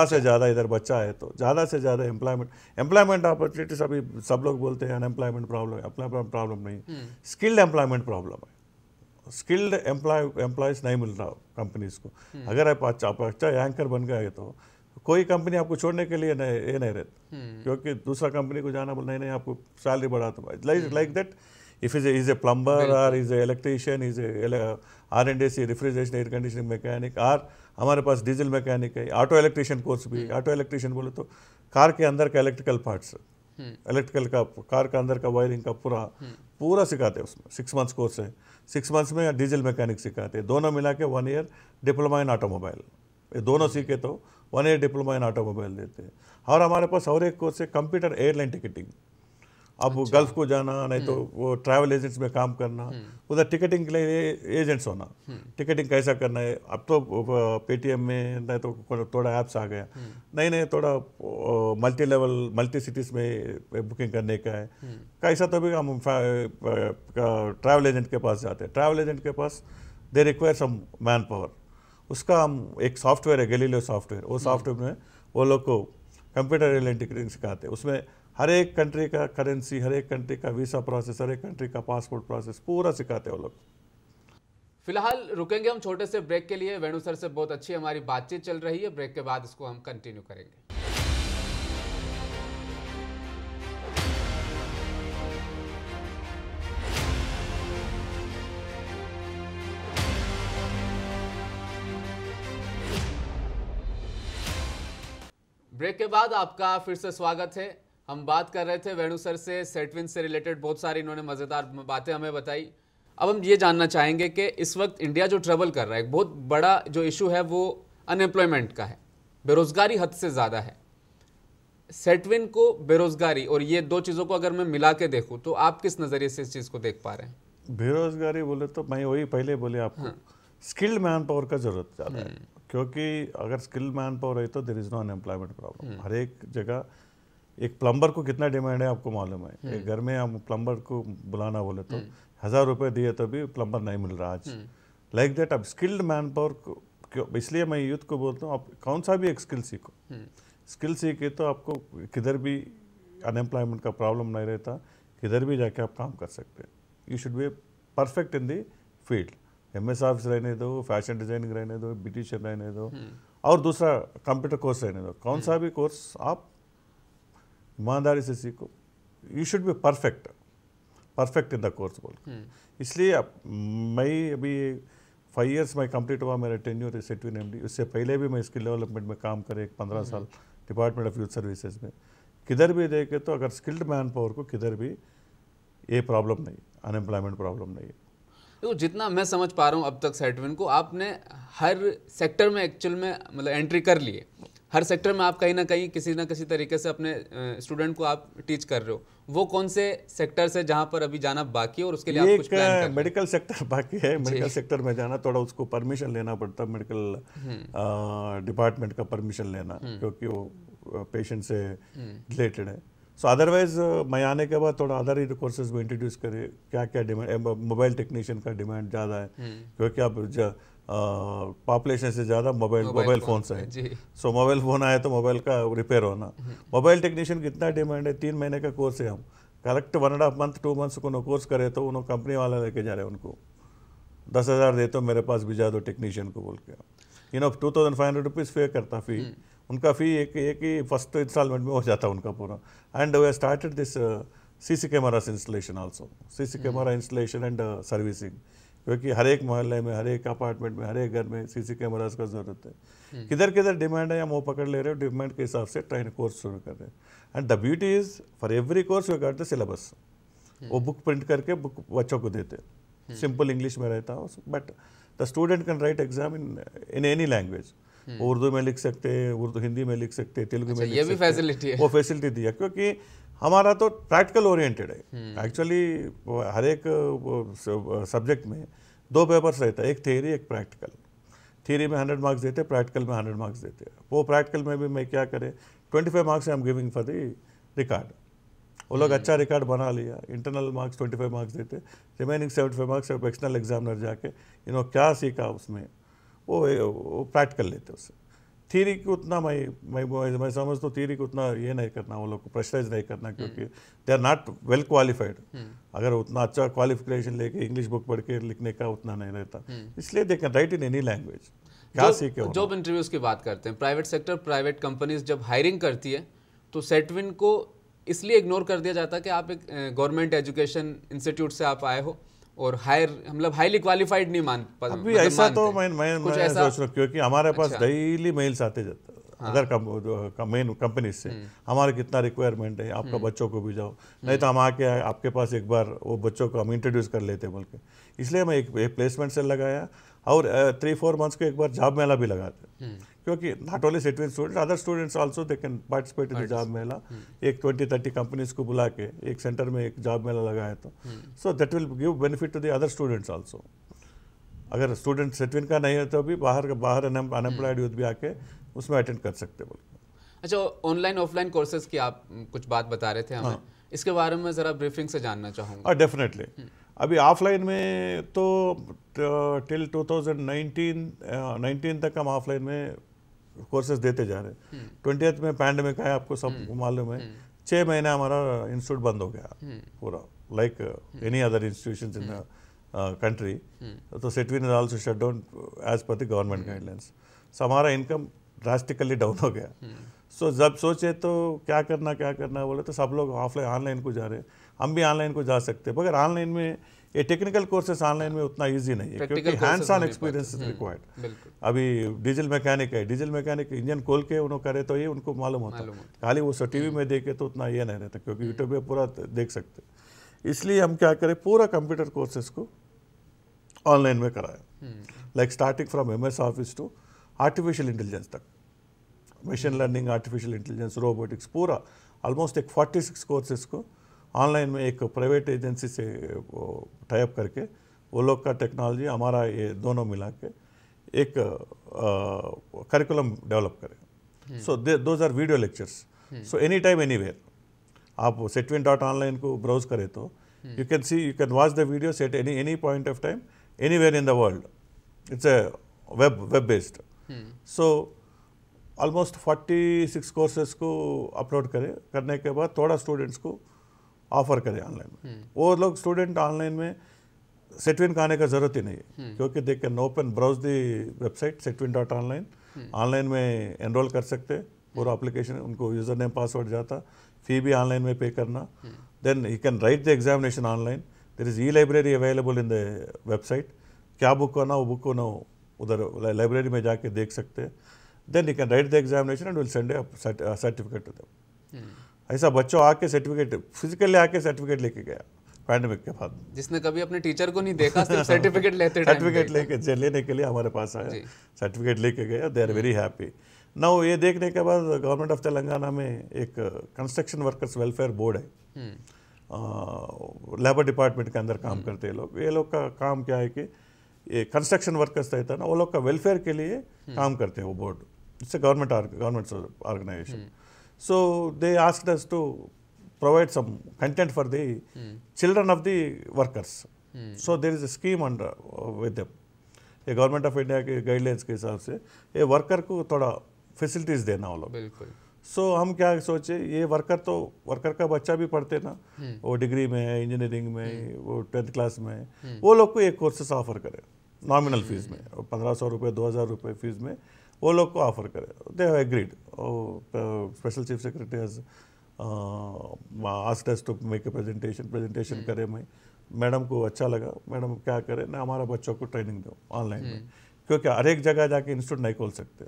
से ज़्यादा इधर बच्चा है तो ज़्यादा से ज़्यादा एम्प्लॉयमेंट अपॉर्चुनिटीज। अभी सब लोग बोलते हैं अनएम्प्लॉयमेंट प्रॉब्लम है, अनएम्प्लॉयमेंट प्रॉब्लम नहीं, स्किल्ड एम्प्लॉयमेंट प्रॉब्लम है। स्किल्ड एम्प्लॉयज़ नहीं मिल रहा कंपनीज को। अगर आप अच्छा एंकर बन गए तो कोई कंपनी आपको छोड़ने के लिए नहीं रहती, क्योंकि दूसरा कंपनी को जाना बोल नहीं आपको सैलरी बढ़ा दो, like that. If is a plumber or is a electrician, is a R&D refrigeration air conditioning mechanic, और हमारे पास डीजल मैकेनिक है, ऑटो इलेक्ट्रिशियन कोर्स भी। ऑटो इलेक्ट्रिशियन बोले तो कार के अंदर का इलेक्ट्रिकल पार्ट्स, इलेक्ट्रिकल का कार का अंदर का वायरिंग का पूरा सिखाते हैं उसमें। 6 मंथ्स कोर्स है, 6 मंथ्स में डीजल मैकेनिक सिखाते हैं। दोनों मिला के 1 ईयर डिप्लोमा इन ऑटोमोबाइल, ये दोनों सीखे तो 1 ईयर डिप्लोमा इन ऑटोमोबाइल देते हैं। और हमारे पास और एक कोर्स है कंप्यूटर एयरलाइन टिकटिंग। अब अच्छा। गल्फ को जाना, नहीं तो वो ट्रैवल एजेंट्स में काम करना, उधर टिकटिंग के लिए एजेंट्स होना, टिकटिंग कैसा करना है। अब तो पेटीएम में नहीं तो थोड़ा ऐप्स आ गया, नहीं थोड़ा मल्टी लेवल मल्टी सिटीज़ में बुकिंग करने का है। कैसा तो भी हम ट्रैवल एजेंट के पास जाते हैं। ट्रैवल एजेंट के पास they require some manpower, उसका हम एक सॉफ्टवेयर है गैलीलियो सॉफ्टवेयर, वो सॉफ्टवेयर में वो लोग को कंप्यूटर एयरलाइन टिकटिंग सिखाते हैं। उसमें हर एक कंट्री का करेंसी, हर एक कंट्री का वीसा प्रोसेस, हर एक कंट्री का पासपोर्ट प्रोसेस पूरा सिखाते हैं वो लोग। फिलहाल रुकेंगे हम छोटे से ब्रेक के लिए। वेणु सर से बहुत अच्छी हमारी बातचीत चल रही है, ब्रेक के बाद इसको हम कंटिन्यू करेंगे। ब्रेक के बाद आपका फिर से स्वागत है। हम बात कर रहे थे वेणु सर से सेटविन से रिलेटेड, बहुत सारी इन्होंने मज़ेदार बातें हमें बताई। अब हम ये जानना चाहेंगे कि इस वक्त इंडिया जो ट्रबल कर रहा है, एक बहुत बड़ा जो इशू है वो अनएम्प्लॉयमेंट का है, बेरोज़गारी हद से ज़्यादा है। सेटविन को बेरोज़गारी और ये दो चीज़ों को अगर मैं मिला के देखूँ तो आप किस नज़रिए से इस चीज़ को देख पा रहे हैं? बेरोज़गारी बोले तो मैं वही पहले बोले आपको, स्किल्ड मैन पावर का ज़रूरत ज़्यादा है, क्योंकि अगर स्किल्ड मैन पावर है तो there is no unemployment problem. हर एक जगह एक प्लम्बर को कितना डिमांड है आपको मालूम है। एक घर में हम प्लम्बर को बुलाना बोले तो 1000 रुपये दिए तो भी प्लम्बर नहीं मिल रहा आज। लाइक दैट अब स्किल्ड मैन पावर को, इसलिए मैं यूथ को बोलता हूँ आप कौन सा भी एक स्किल सीखो। स्किल सीखे तो आपको किधर भी अनएम्प्लॉयमेंट का प्रॉब्लम नहीं रहता, किधर भी जाके आप काम कर सकते हैं। You should be perfect in the field. MS office रहने दो, फैशन डिजाइनिंग रहने दो, ब्यूटिशियन रहने दो, और दूसरा कंप्यूटर कोर्स रहने दो, कौन सा भी कोर्स आप ईमानदारी से सीखो। You should be perfect in the course बोल। इसलिए अब मैं अभी 5 इयर्स में कंप्लीट हुआ मेरा टेन्योर सेटविन MD। उससे पहले भी मैं स्किल डेवलपमेंट में काम करे 15 साल डिपार्टमेंट ऑफ यूथ सर्विसेज में। किधर भी देखे तो अगर स्किल्ड मैन पावर को किधर भी ये प्रॉब्लम नहीं, अनएम्प्लॉयमेंट प्रॉब्लम नहीं है। तो जितना मैं समझ पा रहा हूँ अब तक सेटविन को आपने हर सेक्टर में एक्चुअल में मतलब एंट्री कर ली है। हर सेक्टर में आप कहीं ना कहीं किसी ना किसी तरीके से अपने स्टूडेंट को आप टीच कर रहे हो। वो कौन से सेक्टर से जहाँ पर अभी जाना बाकी है और उसके लिए आप कुछ प्लान कर रहे हो? मेडिकल सेक्टर बाकी है। मेडिकल सेक्टर में जाना थोड़ा उसको परमिशन लेना पड़ता, मेडिकल डिपार्टमेंट का परमिशन लेना, क्योंकि वो पेशेंट से रिलेटेड है। सो अदरवाइज मैं आने के बाद थोड़ा अदर कोर्सेज में इंट्रोड्यूस करे। क्या क्या डिमांड, मोबाइल टेक्नीशियन का डिमांड ज़्यादा है, क्योंकि अब पॉपुलेशन से ज़्यादा मोबाइल फ़ोन्स है। सो मोबाइल फ़ोन आए तो मोबाइल का रिपेयर होना। मोबाइल टेक्नीशियन कितना डिमांड है, 3 महीने का कोर्स है। हम करेक्ट 1.5 मंथ 2 मंथ्स को कोर्स करे तो उन्होंने कंपनी वाला लेके जा रहे हैं, उनको 10,000 दे तो मेरे पास भेजा दो टेक्नीशियन को बोल के। 2500 रुपीज़ पे करता फी। उनका फ़ी एक ही फर्स्ट इंस्टॉलमेंट में हो जाता उनका पूरा। And we started this CC cameras installation also, CC camera installation and servicing, क्योंकि हर एक मोहल्ले में, हर एक अपार्टमेंट में, हर एक घर में CC कैमरास का ज़रूरत है। किधर किधर डिमांड है हम वो पकड़ ले रहे हो, डिमांड के हिसाब से ट्रेन कोर्स शुरू कर रहे हैं। And the beauty is for every course we got the syllabus. वो बुक प्रिंट करके बुक बच्चों को देते, सिंपल इंग्लिश में रहता है, but the student can write exam in any language. वो उर्दू में लिख सकते हैं, उर्दू हिंदी में लिख सकते हैं, तेलुगु में लिख सकते हैं। ये भी फैसिलिटी है, वो फैसिलिटी दिया, क्योंकि हमारा तो प्रैक्टिकल ओरिएंटेड है। एक्चुअली हर एक सब्जेक्ट में 2 पेपर्स रहता है, एक थियरी एक प्रैक्टिकल। थियरी में 100 मार्क्स देते, प्रैक्टिकल में 100 मार्क्स देते। वो प्रैक्टिकल में भी मैं क्या करें, 25 marks I am giving for the record. वो लोग अच्छा रिकॉर्ड बना लिया, इंटरनल मार्क्स 25 मार्क्स देते, रिमेनिंग 75 मार्क्स एक्सटर्नल एग्जामिनर जाके क्या सीखा उसमें वो प्रैक्टिकल लेते उससे। थियरी को उतना मैं समझता हूँ, थियरी को उतना ये नहीं करना, वो लोग को प्रेशराइज नहीं करना, क्योंकि they are not well qualified. अगर उतना अच्छा क्वालिफिकेशन लेके इंग्लिश बुक पढ़ के लिखने का उतना नहीं रहता, इसलिए they can write in any language. क्या सीखे जॉब इंटरव्यूज की बात करते हैं, प्राइवेट सेक्टर, प्राइवेट कंपनीज जब हायरिंग करती है तो सेटविन को इसलिए इग्नोर कर दिया जाता है कि आप एक गवर्नमेंट एजुकेशन इंस्टीट्यूट से आप आए हो और हाईली क्वालिफाइड नहीं मान पाते। अभी ऐसा तो मैं सोच रहा हूँ, क्योंकि हमारे पास डेली मेल्स आते जाते हैं अदर मेन कंपनीज से, हमारे कितना रिक्वायरमेंट है, आपका बच्चों को भी जाओ, नहीं तो हम आके आपके पास एक बार वो बच्चों को हम इंट्रोड्यूस कर लेते बोल के। इसलिए मैं एक प्लेसमेंट सेल लगाया और 3-4 मंथ्स को एक बार जॉब मेला भी लगाते, क्योंकि not only SETWIN students, other students also they can participate in the job mela. एक 20-30 कंपनीज को बुला के एक सेंटर में एक जॉब मेला लगाया तो so that will give benefit to the other students also. अगर स्टूडेंट सेटविन का नहीं है तो भी बाहर अनएम्प्लॉयड यूथ भी आके उसमें अटेंड कर सकते बोल। अच्छा, ऑनलाइन ऑफलाइन कोर्सेज की आप कुछ बात बता रहे थे हमें, इसके बारे में जरा ब्रीफिंग से जानना चाहूँगा। डेफिनेटली अभी ऑफलाइन में तो टिल 2019 तक हम ऑफलाइन में कोर्सेज देते जा रहे हैं। 20th में पैंडेमिक आया, आपको सब मालूम है, 6 महीने हमारा इंस्टीट्यूट बंद हो गया पूरा, like any other institutions in country. तो SETWIN is also shut down as per the government guidelines. So हमारा इनकम ड्रास्टिकली डाउन हो गया। सो जब सोचे तो क्या करना बोले तो सब लोग ऑनलाइन को जा रहे हैं, हम भी ऑनलाइन को जा सकते हैं, मगर ऑनलाइन में ये टेक्निकल कोर्सेस ऑनलाइन में उतना इजी नहीं है, क्योंकि hands on experience is required. अभी डीजल मैकेनिक है, डीजल मैकेनिक इंजन खोल के उन्होंने करे तो ये उनको मालूम होता है, खाली वो टीवी में देखे तो उतना ये नहीं रहता, क्योंकि यूट्यूब पे पूरा देख सकते। इसलिए हम क्या करें, पूरा कंप्यूटर कोर्सेज को ऑनलाइन में कराया, like starting from MS office to artificial intelligence तक, machine learning, artificial intelligence, robotics, पूरा ऑलमोस्ट एक 46 कोर्सेज को ऑनलाइन में एक प्राइवेट एजेंसी से टाइप करके वो लोग का टेक्नोलॉजी हमारा ये दोनों मिला के एक करिकुलम डेवलप करें। So those are video lectures, so any time anywhere आप setwin.online को ब्राउज करें तो you can watch the videos at any point of time anywhere in the world. It's a web based. So almost 46 courses को upload करने के बाद थोड़ा students को ऑफर करें ऑनलाइन में। वो लोग स्टूडेंट ऑनलाइन में सेटविन का आने का जरूरत ही नहीं है, क्योंकि they can open browse the website setwin.online, online में एनरोल कर सकते, पूरा एप्लीकेशन उनको यूजर नेम पासवर्ड जाता, फी भी ऑनलाइन में पे करना, then you can write the examination online. There is e library available in the website, क्या बुक होना वो बुक होना उधर लाइब्रेरी में जाके देख सकते, then you can write the examination and will send a certificate to them. ऐसा बच्चों आके सर्टिफिकेट फिजिकली आके सर्टिफिकेट लेके गया पैंडेमिक के बाद, जिसने कभी अपने टीचर को नहीं देखा, सिर्फ सर्टिफिकेट लेने के लिए हमारे पास आया, सर्टिफिकेट लेके गया, they are very happy. Now ये देखने के बाद गवर्नमेंट ऑफ तेलंगाना में एक कंस्ट्रक्शन वर्कर्स वेलफेयर बोर्ड है, लेबर डिपार्टमेंट के अंदर काम करते हैं लोग। ये लोग का काम क्या है कि ये कंस्ट्रक्शन वर्कर्स रहता है ना, वो लोग का वेलफेयर के लिए काम करते हैं वो board, it's government organisation. So they asked us to provide some content for the children of the workers. So there is a scheme under with them. ये गवर्नमेंट ऑफ इंडिया के गाइडलाइंस के हिसाब से ये वर्कर को थोड़ा facilities देना वो लोग। बिल्कुल। सो हम क्या सोचे, ये वर्कर का बच्चा भी पढ़ते ना, वो डिग्री में है, इंजीनियरिंग में, वो 10th क्लास में है, वो लोग को एक कोर्सेस ऑफर करे नॉमिनल फीस में, 1500 रुपये 2000 रुपये फीस में वो लोग को ऑफर करे। They have agreed. Special chief secretary has asked us to make a presentation करे। मैडम को अच्छा लगा, मैडम क्या करे ना, हमारा बच्चों को ट्रेनिंग दो ऑनलाइन में, क्योंकि हर एक जगह जाके इंस्टीट्यूट नहीं खोल सकते।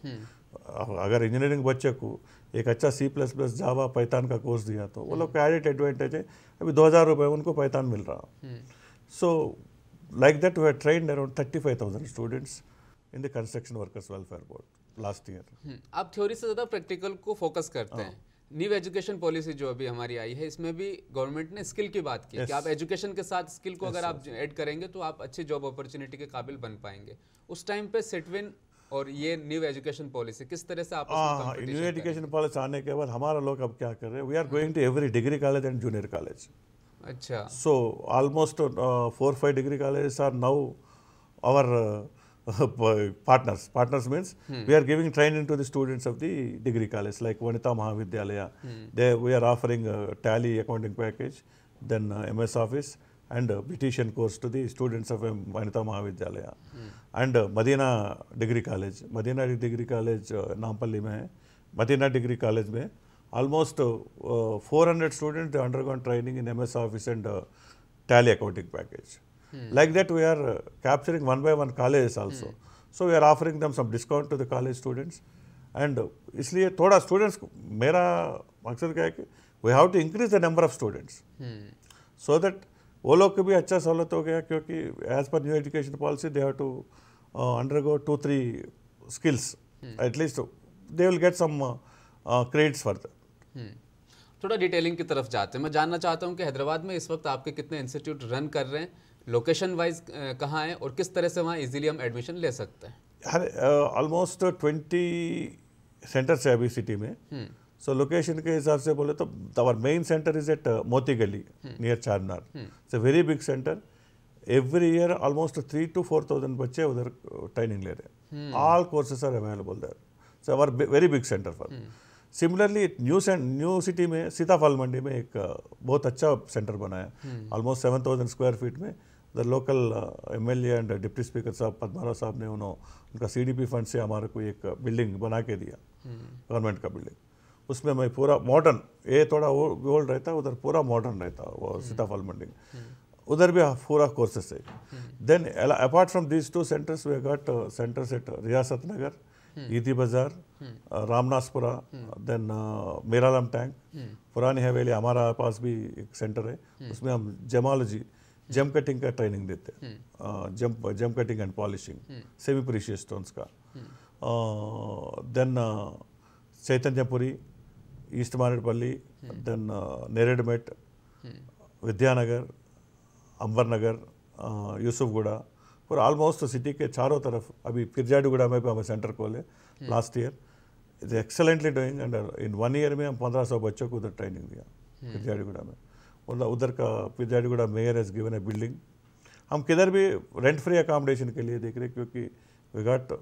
अगर इंजीनियरिंग बच्चे को एक अच्छा C++, जावा, पाइथन का कोर्स दिया तो वो लोग का एडिट एडवांटेज है, अभी 2000 रुपये उनको पाइथन मिल रहा। So like that we have trained around 35,000 students in the Construction Workers Welfare Board. Last year. आप थ्योरी से ज़्यादा प्रैक्टिकल को फोकस करते हैं। न्यू एजुकेशन पॉलिसी जो अभी हमारी आई है, इसमें भी गवर्नमेंट ने स्किल की बात की कि आप एजुकेशन के साथ स्किल को अगर आप ऐड करेंगे तो आप अच्छी जॉब अपॉर्चुनिटी के काबिल बन पाएंगे। उस टाइम पे सेटविन और ये न्यू एजुकेशन पॉलिसी किस तरह से आपस में कंपटीशन न्यू एजुकेशन पॉलिसी आने के बाद हमारा लोग अब क्या कर रहे हैं, we are going to every degree college and junior college. अच्छा। So almost 4-5 degree colleges are now our partners. Partners means we are giving training to the students of the degree college like Vanita Mahavidyalaya. We are offering a Tally accounting package, then MS Office and beautician course to the students of Vanita Mahavidyalaya. And Madina Degree College. Madina Degree College Nampalli में है. Madina Degree College में almost 400 students they undergone training in MS Office and Tally accounting package. Like that we are capturing one by one colleges also. So we are offering them some discount to the college students and इसलिए थोड़ा students मेरा मकसद क्या है कि we have to increase the number of students so that वो लोग को भी अच्छा सहूलत हो गया, क्योंकि as per new education policy they have to undergo 2-3 skills at least they will get some credits for that. थोड़ा डिटेलिंग की तरफ जाते हैं। मैं जानना चाहता हूं कि हैदराबाद में इस वक्त आपके कितने इंस्टीट्यूट रन कर रहे हैं, लोकेशन वाइज कहाँ हैं और किस तरह से वहाँ इजीली हम एडमिशन ले सकते हैं? ऑलमोस्ट 20 सेंटर्स है अभी सिटी में। सो लोकेशन के हिसाब से बोले तो our main centre is at Moti Galli near Charminar. It's a very big centre. Every year almost 3,000 to 4,000 बच्चे उधर ट्रेनिंग ले रहे हैं। All courses are available there. So our very big centre for. Similarly new city में सीताफल मंडी में एक बहुत अच्छा सेंटर बनाया, ऑलमोस्ट 7,000 स्क्वायर फीट में। The local MLA and deputy speaker साहब पद्माराव साहब ने उनका CDP फंड से हमारे को एक बिल्डिंग बना के दिया, गवर्नमेंट का बिल्डिंग। उसमें मैं पूरा मॉडर्न, ये थोड़ा ओल्ड रहता, उधर पूरा मॉडर्न रहता वो सीताफल मंडी में। उधर भी पूरा कोर्सेस है। Then apart from these 2 centers we got centres at Riyasat Nagar, ईदी बाजार, रामनासपुरा, देन मेरालम टैंक, पुरानी हवेली हमारा पास भी एक सेंटर है। उसमें हम जेमोलॉजी, जेम कटिंग का ट्रेनिंग देते हैं, gem cutting and polishing, semi precious stones का। Then Chaitanyapuri, east Maredpally, then Neredmet, Vidyanagar, Ambernagar, Yousufguda, और ऑलमोस्ट सिटी के चारों तरफ। अभी फिरजाडीगुड़ा में भी हमें सेंटर खोले last year. It's excellently doing and in 1 year में हम 1,500 बच्चों को उधर ट्रेनिंग दिया फिरजाडीगुड़ा में। उधर का Peerzadiguda mayor has given a building. हम किधर भी रेंट फ्री अकोमोडेशन के लिए देख रहे हैं, क्योंकि we got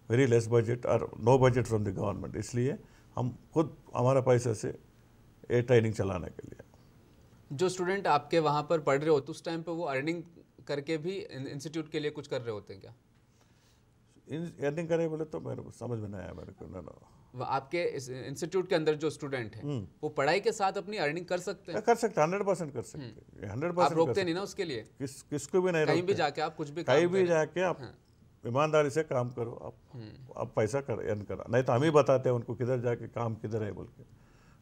very less budget और no budget from the government, इसलिए हम खुद हमारा पैसे से ये ट्रेनिंग चलाने के लिए। जो स्टूडेंट आपके वहाँ पर पढ़ रहे होते उस टाइम पे वो अर्निंग करके भी इंस्टीट्यूट के लिए कुछ कर रहे होते हैं क्या? अर्निंग करे बोले तो मेरे को समझ में नहीं आया मेरे को। ना आपके इंस्टीट्यूट के अंदर जो स्टूडेंट हैं वो पढ़ाई के साथ अपनी अर्निंग कर सकते हैं? कर सकते, 100% कर सकते, 100%। आप रोकते नहीं ना उसके लिए? किसको भी नहीं, कहीं भी जाके आप कुछ भी कहीं भी जाके आप ईमानदारी से काम करो, आप पैसा अर्न करा। नहीं तो हम ही बताते हैं उनको किधर जाके काम किधर है बोल के।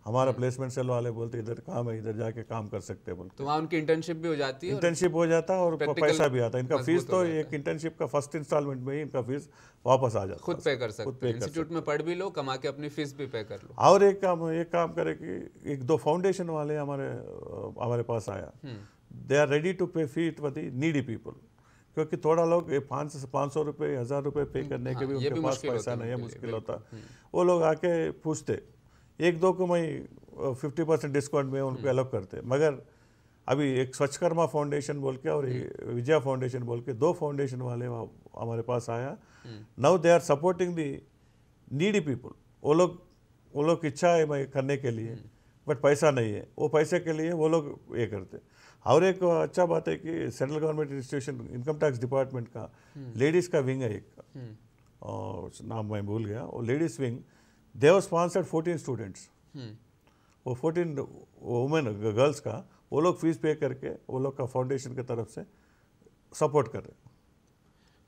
हमारा प्लेसमेंट सेल वाले बोलते इधर काम है, इधर जाके काम कर सकते हैं बोल के। तो वहाँ उनकी इंटर्नशिप भी हो जाती है, इंटर्नशिप हो जाता है और पैसा भी आता है। इनका फीस तो एक इंटर्नशिप का फर्स्ट इंस्टॉलमेंट में ही इनका फीस वापस आ जाता है। खुद पे कर सकते हैं, इंस्टीट्यूट में पढ़ भी लो, कमा के अपनी फीस भी पे कर लो। और एक काम करे कि 1-2 फाउंडेशन वाले हमारे पास आया, दे आर रेडी टू पे fee for the needy people, क्योंकि थोड़ा लोग 500 रुपये 1,000 रुपये पे करने के भी उनके पास पैसा नहीं है, मुश्किल होता। वो लोग आके पूछते, 1-2 को मैं 50% डिस्काउंट में उनको अलॉट करते। मगर अभी एक स्वच्छकर्मा फाउंडेशन बोल के और विजया फाउंडेशन बोल के 2 फाउंडेशन वाले हमारे पास आया। Now they are supporting the needy people. वो लोग इच्छा है मैं करने के लिए, बट पैसा नहीं है, वो पैसे के लिए वो लोग ये करते। और एक अच्छा बात है कि central government institution income tax department का लेडीज़ का विंग है एक, नाम मैं भूल गया, वो ladies wing, they have sponsored 14 students. वो 14 वुमेन गर्ल्स का वो लोग फीस पे करके वो लोग का फाउंडेशन की तरफ से सपोर्ट कर रहे हैं।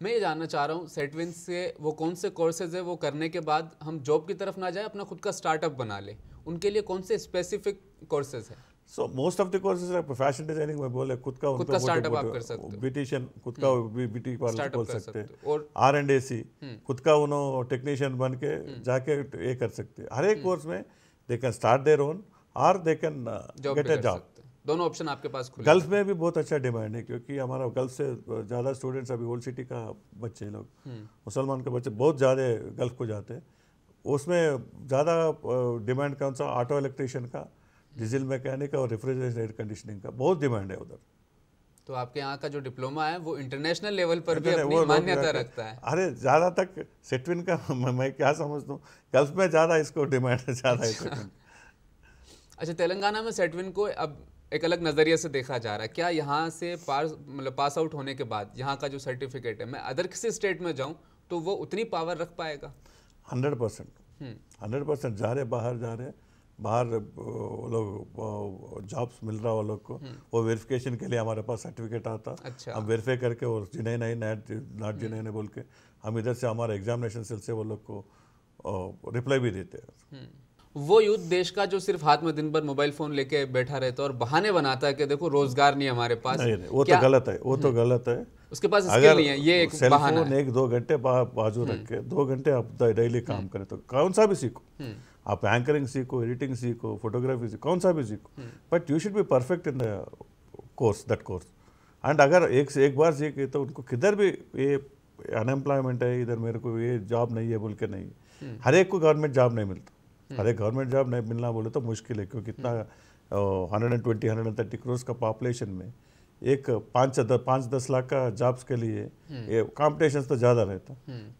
मैं ये जानना चाह रहा हूँ सेटविन से वो कौन से कोर्सेज है वो करने के बाद हम जॉब की तरफ ना जाए, अपना खुद का स्टार्टअप बना ले, उनके लिए कौन से स्पेसिफिक कोर्सेज है? So most of the courses fashion designing में बोले खुद का स्टार्टअप आप कर सकते हो, ब्यूटिशियन खुद का ब्यूटी पार्लर खोल सकते हैं, और R&AC खुद का उन्होंने टेक्नीशियन बन के जाके ये कर सकते हैं। हर एक कोर्स में they can start their own और they can get a job. दोनों ऑप्शन आपके पास खुले। गल्फ में भी बहुत अच्छा डिमांड है, क्योंकि हमारा गल्फ से ज़्यादा स्टूडेंट्स अभी ओल्ड सिटी का बच्चे लोग, मुसलमान के बच्चे बहुत ज़्यादा गल्फ को जाते हैं। उसमें ज़्यादा डिमांड कौन सा, ऑटो इलेक्ट्रिशियन का, डीजल मैकेनिक का और रेफ्रिजरेशन एयर कंडीशनिंग का बहुत डिमांड है उधर। तो आपके यहाँ का जो डिप्लोमा है वो इंटरनेशनल लेवल पर भी अपनी मान्यता रखता है। अरे ज़्यादा तक सेटविन का मैं क्या समझता हूँ, गल्फ में ज़्यादा इसको डिमांड है, ज़्यादा है। अच्छा, तेलंगाना में सेटविन को अब एक अलग नज़रिए से देखा जा रहा है। क्या यहाँ से पास आउट होने के बाद यहाँ का जो सर्टिफिकेट है, मैं अदर किसी स्टेट में जाऊँ तो वो उतनी पावर रख पाएगा? 100% जा रहे, बाहर जा रहे, बाहर वो लोग जॉब्स मिल रहा वो लोग को। वो वेरिफिकेशन के लिए हमारे पास सर्टिफिकेट आता। अच्छा। हम वेरीफाई करके और जिन्हें नहीं नॉट जिन्हें नहीं बोल के हम इधर से हमारे एग्जामिनेशन सेल से वो लोग को रिप्लाई भी देते हैं। वो यूथ देश का जो सिर्फ हाथ में दिन भर मोबाइल फोन लेके बैठा रहता है और बहाने बनाता है कि देखो रोजगार नहीं हमारे पास। नहीं, वो तो गलत है, वो तो गलत है। उसके पास स्किल नहीं है, ये एक बहाना है। 1-2 घंटे बाजू रख के 2 घंटे आप डेली काम करें तो कौन सा भी सीखो, आप एंकरिंग सीखो, एडिटिंग सीखो, फोटोग्राफी सीखो, कौन सा भी सीखो, but you should be perfect in the course, that course. And अगर एक बार सीखे तो उनको किधर भी ये अनएम्प्लॉयमेंट है, इधर मेरे को ये जॉब नहीं है बोल के नहीं, हर एक को गवर्नमेंट जॉब नहीं मिलता। हर एक गवर्नमेंट जॉब नहीं मिलना बोले तो मुश्किल है, क्योंकि इतना 120-130 करोड़ का पॉपुलेशन में एक 5-10 लाख का जॉब्स के लिए ये कॉम्पिटिशन तो ज़्यादा रहता।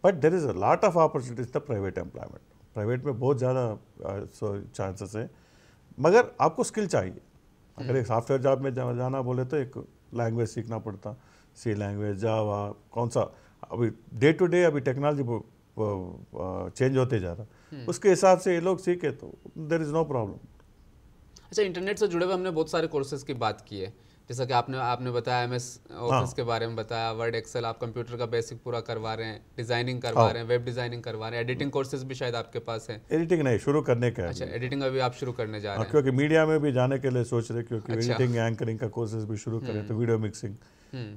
But there is a lot of opportunities the private employment. Private में बहुत ज़्यादा चांसेस है, मगर आपको स्किल चाहिए। अगर एक सॉफ्टवेयर जॉब में जाना बोले तो एक लैंग्वेज सीखना पड़ता, सी लैंग्वेज, जावा, कौन सा, अभी डे टू डे अभी टेक्नोलॉजी चेंज होते जा रहा, उसके हिसाब से ये लोग सीखे तो देयर इज नो प्रॉब्लम। अच्छा, इंटरनेट से जुड़े हुए हमने बहुत सारे कोर्सेज की बात की है, जैसा कि आपने बताया MS ऑफिस के बारे में बताया, वर्ड एक्सेल, आप कंप्यूटर का बेसिक पूरा करवा रहे हैं, डिजाइनिंग करवा रहे हैं, वेब डिजाइनिंग करवा रहे हैं, एडिटिंग कोर्सेज भी शायद आपके पास हैं। एडिटिंग नहीं, शुरू करने का है। अच्छा, एडिटिंग अभी आप शुरू करने जा रहे हैं? क्योंकि मीडिया में भी जाने के लिए सोच रहे, क्योंकि एडिटिंग एंकरिंग का कोर्सेज भी शुरू करें तो वीडियो मिक्सिंग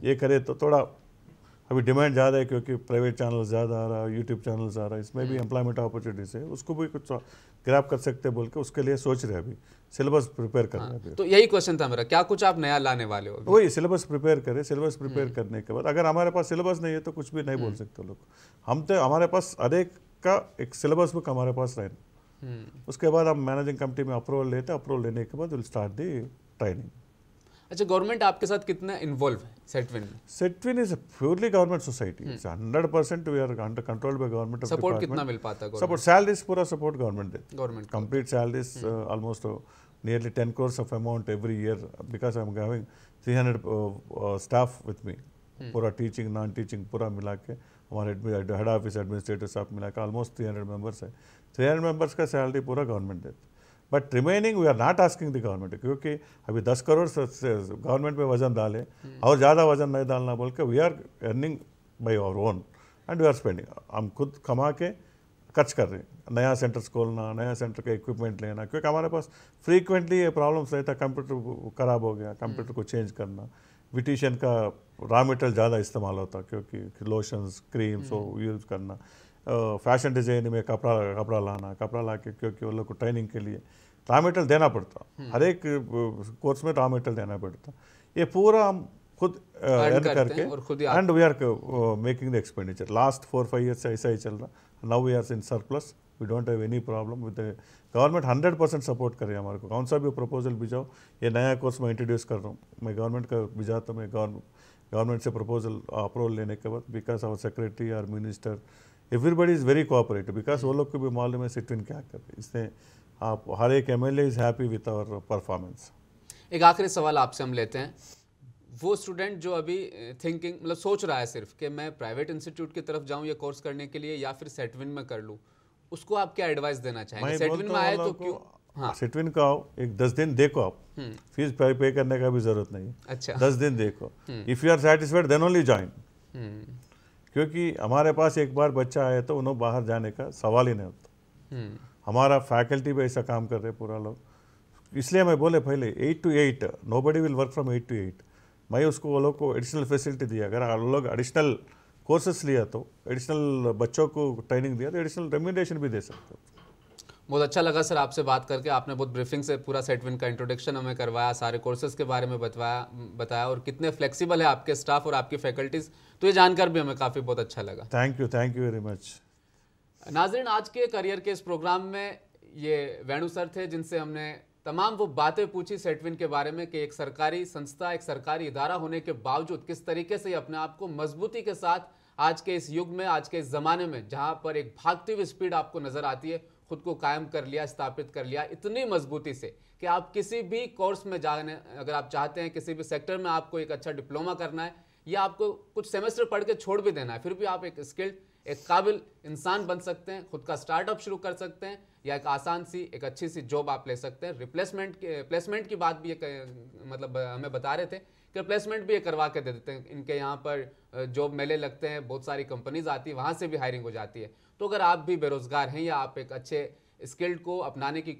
ये करे तो थोड़ा अभी डिमांड ज़्यादा है, क्योंकि प्राइवेट चैनल ज़्यादा आ रहा है, यूट्यूब चैनल्स आ रहा है, इसमें भी एम्प्लॉयमेंट अपॉर्चुनिटीज है, उसको भी कुछ ग्रैब कर सकते हैं बोल के उसके लिए सोच रहे हैं। अभी सिलेबस प्रिपेयर कर रहे हैं। तो यही क्वेश्चन था मेरा, क्या कुछ आप नया लाने वाले हो? वही सिलेबस प्रिपेयर करें। सिलेबस प्रिपेयर करने के बाद अगर हमारे पास सिलेबस नहीं है तो कुछ भी नहीं बोल सकते लोग। हम तो हमारे पास हर एक का एक सिलेबस बुक हमारे पास रहना, उसके बाद हम मैनेजिंग कमेटी में अप्रूवल लेते हैं, अप्रूवल लेने के बाद विल स्टार्ट दी ट्रेनिंग। अच्छा, गवर्नमेंट आपके साथ कितना इन्वॉल्व है सेटविन में? SETWIN is purely government society, 100% we are under control by government of support कितना मिल पाता है? सपोर्ट सैलरीज पूरा सपोर्ट गवर्नमेंट देती, government complete salaries almost nearly 10 crores of amount every year, because I am having 300 staff with me, पूरा teaching non teaching पूरा मिला के हमारे हेड ऑफिस एडमिनिस्ट्रेटिव स्टाफ मिला के ऑलमोस्ट 300 मेंबर्स है। 300 मेंबर्स का सैलरी पूरा गवर्नमेंट देती, but remaining we are not asking the government, क्योंकि अभी 10 करोड़ गवर्नमेंट पे वजन डाले और ज़्यादा वजन नहीं डालना बोल के we are earning by our own and we are spending. हम खुद कमा के खर्च कर रहे हैं, नया सेंटर्स खोलना, नया सेंटर का इक्विपमेंट लेना, क्योंकि हमारे पास फ्रीक्वेंटली ये प्रॉब्लम्स रहता है, कंप्यूटर ख़राब हो गया, कंप्यूटर को चेंज करना, ब्यूटिशियन का रॉ मटेरियल ज़्यादा इस्तेमाल होता, क्योंकि लोशंस क्रीम्स वो यूज़ करना, फैशन डिज़ाइन में कपड़ा लाना, कपड़ा ला के क्योंकि वो लोग को ट्रेनिंग के लिए रॉ मटेरियल देना पड़ता, हर एक कोर्स में रॉ मटेरियल देना पड़ता, ये पूरा हम खुद अर्न करके and we are making the expenditure. Last 4-5 year से ऐसा ही चल रहा, now we are in surplus, we don't have any problem with the government. 100% support करे हमारे को, कौन सा भी प्रपोजल भिजाओ, ये नया कोर्स मैं इंट्रोड्यूस कर रहा हूँ, मैं गवर्नमेंट का भिजाता, मैं गवर्नमेंट से प्रपोजल अप्रूवल लेने के बाद, बिकॉज आवर सेक्रेटरी और minister everybody is very cooperative, because वो लोग को भी मालूम है सेटविन क्या कर रहे, इसलिए आप हर एक MLA is happy with our performance. एक आखिरी सवाल आपसे हम लेते हैं, वो स्टूडेंट जो अभी थिंकिंग मतलब सोच रहा है सिर्फ कि मैं प्राइवेट इंस्टीट्यूट की तरफ जाऊं ये कोर्स करने के लिए या फिर सेटविन में कर लूं, उसको आप क्या एडवाइस देना चाहेंगे? सेटविन में आए तो क्यों? हाँ, सेटविन का आओ, एक 10 दिन देखो, आप फीस पे करने का भी जरूरत नहीं। अच्छा, 10 दिन देखो, if you are satisfied then only join, क्योंकि हमारे पास एक बार बच्चा आया तो उन्हें बाहर जाने का सवाल ही नहीं होता। हमारा फैकल्टी भी ऐसा काम कर रहे पूरा लोग, इसलिए मैं बोले पहले 8 to 8, nobody will work from 8 to 8। मैं उसको वो लोग को एडिशनल फैसिलिटी दिया, अगर आप लोग एडिशनल कोर्सेस लिया तो एडिशनल बच्चों को ट्रेनिंग दिया तो एडिशनल रेम्यूनरेशन भी दे सकते हो। बहुत अच्छा लगा सर आपसे बात करके। आपने बहुत ब्रीफिंग से पूरा सेटविन का इंट्रोडक्शन हमें करवाया, सारे कोर्सेज के बारे में बताया और कितने फ्लेक्सिबल है आपके स्टाफ और आपकी फैकल्टीज़, तो ये जानकर भी हमें काफ़ी बहुत अच्छा लगा। Thank you very much. नाज़रीन, आज के करियर के इस प्रोग्राम में ये वेणु सर थे जिनसे हमने तमाम वो बातें पूछी सेटविन के बारे में कि एक सरकारी संस्था, एक सरकारी इदारा होने के बावजूद किस तरीके से अपने आप को मजबूती के साथ आज के इस युग में, आज के इस ज़माने में जहां पर एक भागती हुई स्पीड आपको नज़र आती है, खुद को कायम कर लिया, स्थापित कर लिया इतनी मजबूती से कि आप किसी भी कोर्स में जाने, अगर आप चाहते हैं किसी भी सेक्टर में आपको एक अच्छा डिप्लोमा करना है या आपको कुछ सेमेस्टर पढ़ के छोड़ भी देना है, फिर भी आप एक स्किल्ड, एक काबिल इंसान बन सकते हैं, खुद का स्टार्टअप शुरू कर सकते हैं या एक आसान सी, एक अच्छी सी जॉब आप ले सकते हैं। प्लेसमेंट की बात भी मतलब हमें बता रहे थे कि प्लेसमेंट भी ये करवा के दे देते हैं। इनके यहाँ पर जॉब मेले लगते हैं, बहुत सारी कंपनीज आती है, वहाँ से भी हायरिंग हो जाती है। तो अगर आप भी बेरोजगार हैं या आप एक अच्छे स्किल्ड को अपनाने की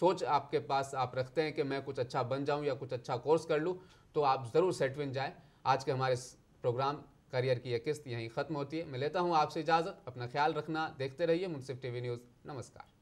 सोच आपके पास आप रखते हैं कि मैं कुछ अच्छा बन जाऊं या कुछ अच्छा कोर्स कर लूं, तो आप ज़रूर सेटविन जाएं। आज के हमारे प्रोग्राम करियर की यह किस्त यहीं ख़त्म होती है। मैं लेता हूं आपसे इजाज़त। अपना ख्याल रखना, देखते रहिए मुंसिफ टीवी न्यूज़। नमस्कार।